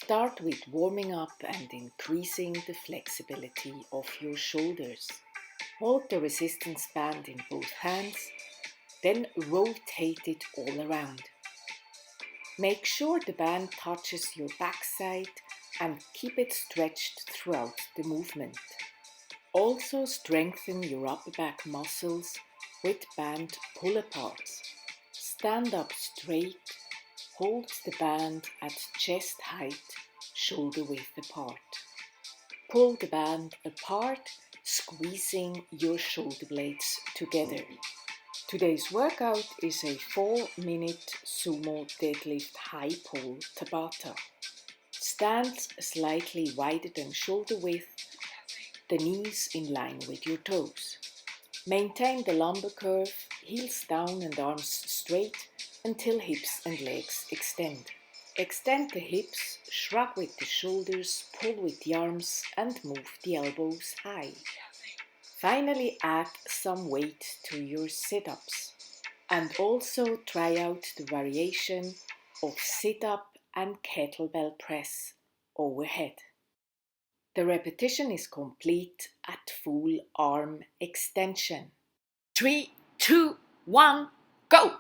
Start with warming up and increasing the flexibility of your shoulders. Hold the resistance band in both hands, then rotate it all around. Make sure the band touches your backside and keep it stretched throughout the movement. Also strengthen your upper back muscles with band pull-aparts. Stand up straight, hold the band at chest height, shoulder width apart. Pull the band apart, squeezing your shoulder blades together. Today's workout is a 4-minute Sumo Deadlift High pull Tabata. Stand slightly wider than shoulder width, the knees in line with your toes. Maintain the lumbar curve, heels down and arms straight until hips and legs extend. Extend the hips, shrug with the shoulders, pull with the arms and move the elbows high. Finally, add some weight to your sit-ups and also try out the variation of sit-up and kettlebell press overhead. The repetition is complete at full arm extension. 3, 2, 1, go!